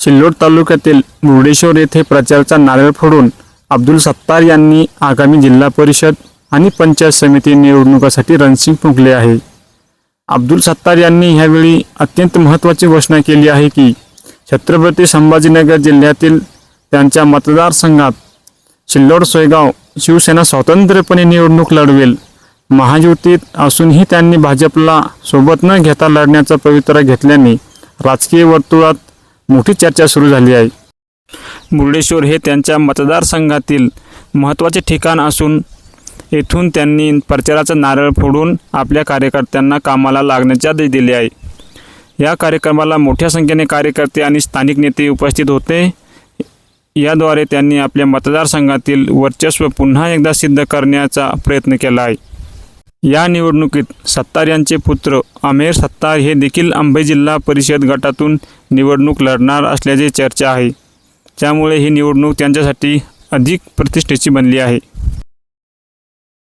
सिल्लोड तालुक्यातील मुर्डेश्वर येथे प्रचाराचा नारळ फोडून अब्दुल सत्तार यांनी आगामी जिल्हा परिषद आणि पंचायत समिती निवडणुकांसाठी रणशिंग फुंकले आहे। अब्दुल सत्तार यांनी यावेळी अत्यंत महत्त्वाची घोषणा केली आहे की छत्रपती संभाजीनगर जिल्ह्यातील त्यांच्या मतदारसंघात सिल्लोड सोयगाव शिवसेना स्वतंत्रपणे निवडणूक लढवेल। महायुतीत असूनही त्यांनी भाजपला सोबत न घेता लढण्याचा पवित्रा घेतल्याने राजकीय वर्तुळात मोठी चर्चा सुरू झाली आहे। मुर्डेश्वर हे त्यांच्या मतदारसंघातील महत्त्वाचे ठिकाण असून येथून त्यांनी प्रचाराचा नारळ फोडून आपल्या कार्यकर्त्यांना कामाला लागण्याचे आदेश दिले आहे। या कार्यक्रमाला मोठ्या संख्येने कार्यकर्ते आणि स्थानिक नेते उपस्थित होते। याद्वारे त्यांनी आपल्या मतदारसंघातील वर्चस्व पुन्हा एकदा सिद्ध करण्याचा प्रयत्न केला आहे। या निवडणुकीत सत्तार यांचे पुत्र आमेर सत्तार हे देखील अंबे जिल्हा परिषद गटातून निवडणूक लढणार असल्याची चर्चा आहे। त्यामुळे ही निवडणूक त्यांच्यासाठी अधिक प्रतिष्ठेची बनली आहे।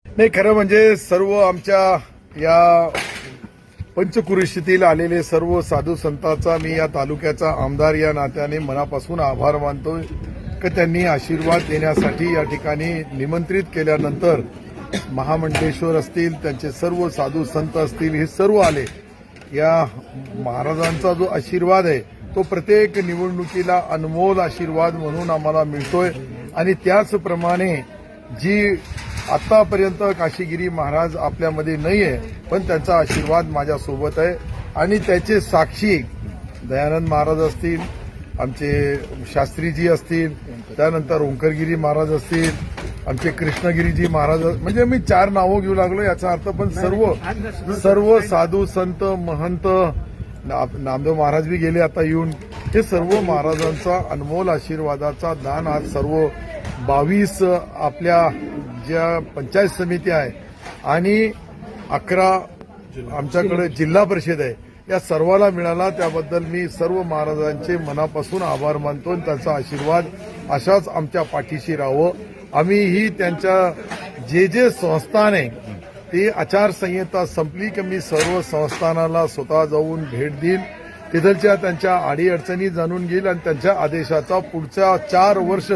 नाही, खरं म्हणजे सर्व आमच्या या पंचकुरेशीतील आलेले सर्व साधू संतांचा मी या तालुक्याचा आमदार या नात्याने मनापासून आभार मानतोय की त्यांनी आशीर्वाद देण्यासाठी या ठिकाणी निमंत्रित केल्यानंतर महामंडलेश्वर असतील, त्यांचे सर्व साधू संत असतील, हे सर्व आले। या महाराजांचा जो आशीर्वाद आहे तो प्रत्येक निवडणुकीला अनमोल आशीर्वाद म्हणून आम्हाला मिळतोय आणि त्याचप्रमाणे जी आतापर्यंत काशीगिरी महाराज आपल्यामध्ये नाहीये पण त्यांचा आशीर्वाद माझ्यासोबत आहे आणि त्याचे साक्षी दयानंद महाराज असतील, आमचे शास्त्रीजी असतील, त्यानंतर ओंकारगिरी महाराज असतील, आमचे कृष्णगिरीजी महाराज, म्हणजे मी 4 नावं घेऊ लागलो याचा अर्थ, पण सर्व साधू संत महंत, नामदेव महाराज भी गेले आता येऊन, हे सर्व महाराजांचा अनमोल आशीर्वादाचा दान आज सर्व 22 आपल्या ज्या पंचायत समिती आहे आणि 11 आमच्याकडे जिल्हा परिषद आहे या सर्वाला मिळाला। त्याबद्दल मी सर्व महाराजांचे मनापासून आभार मानतो आणि त्यांचा आशीर्वाद अशाच आमच्या पाठीशी राहावं। आम्ही ही त्यांच्या जे संस्थान आहे ती आचारसंहिता संपली की मी सर्व संस्थानाला स्वतः जाऊन भेट देईल, तिथलच्या त्यांच्या अडीअडचणी जाणून घेईल आणि त्यांच्या आदेशाचा पुढच्या 4 वर्ष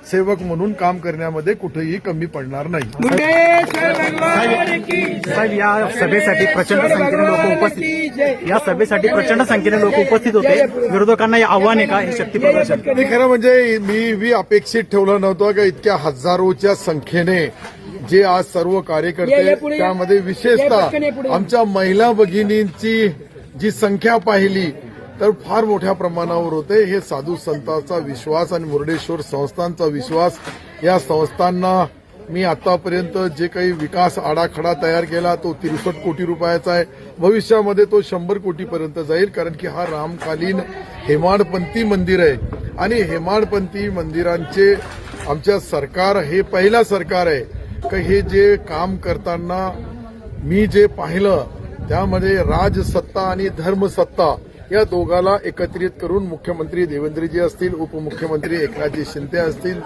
सेवक म्हणून काम करण्यामध्ये कुठेही कमी पडणार नाही। साहेब, या सभेसाठी प्रचंड संख्येने लोक उपस्थित होते। विरोधकांना हे आव्हान आहे का हे शक्ती प्रदर्शन? नाही, खरं म्हणजे मी अपेक्षित ठेवलं नव्हतं की इतक्या हजारोच्या संख्येने जे आज सर्व कार्यकर्ते, त्यामध्ये विशेषतः आमच्या महिला भगिनींची जी संख्या पाहिली तर फार मोठ्या प्रमाणावर होते। हे साधू संतांचा विश्वास आणि मुर्डेश्वर संस्थांचा विश्वास, या संस्थांना मी आतापर्यंत जे काही विकास आराखडा तयार केला तो 63 कोटी रुपयाचा आहे। भविष्यामध्ये तो 100 कोटीपर्यंत जाईल, कारण की हा रामकालीन हेमाडपंथी मंदिर आहे आणि हेमाडपंथी मंदिरांचे आमच्या सरकार हे पहिला सरकार आहे की हे जे काम करताना मी जे पाहिलं त्यामध्ये राजसत्ता आणि धर्मसत्ता या दोघाला एकत्रित करून मुख्यमंत्री देवेंद्रजी असतील, उपमुख्यमंत्री एकनाथजी शिंदे असतील,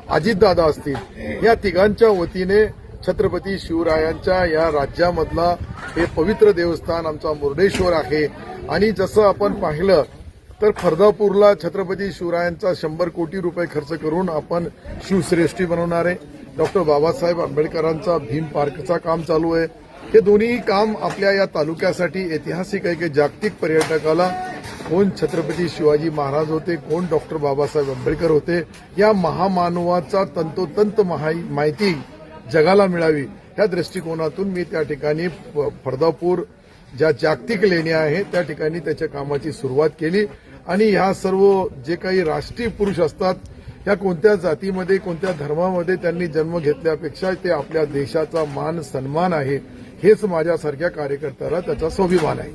अजितदादा असतील, या तिघांच्या वतीने छत्रपती शिवरायांच्या या राज्यामधला हे पवित्र देवस्थान आमचा मुर्डेश्वर आहे। आणि जसं आपण पाहिलं तर फरदापूरला छत्रपती शिवरायांचा 100 कोटी रुपये खर्च करून आपण शिवश्रेष्ठी बनवणार आहे। डॉक्टर बाबासाहेब आंबेडकरांचा भीम पार्कचा काम चालू आहे। हे दोन्ही काम आपल्या या तालुक्यासाठी ऐतिहासिक आहे की जागतिक पर्यटकाला कोण छत्रपती शिवाजी महाराज होते, कोण डॉक्टर बाबासाहेब आंबेडकर होते, या महामानवाचा तंतोतंत माहिती जगाला मिळावी, या दृष्टिकोनातून मी त्या ठिकाणी फरदापूर ज्या जागतिक लेण्या आहेत त्या ठिकाणी त्याच्या कामाची सुरुवात केली। आणि ह्या सर्व जे काही राष्ट्रीय पुरुष असतात, या कोणत्या जातीमध्ये कोणत्या धर्मामध्ये त्यांनी जन्म घेतल्यापेक्षा ते आपल्या देशाचा मान सन्मान आहे, हेच माझ्यासारख्या कार्यकर्त्याला त्याचा स्वाभिमान आहे।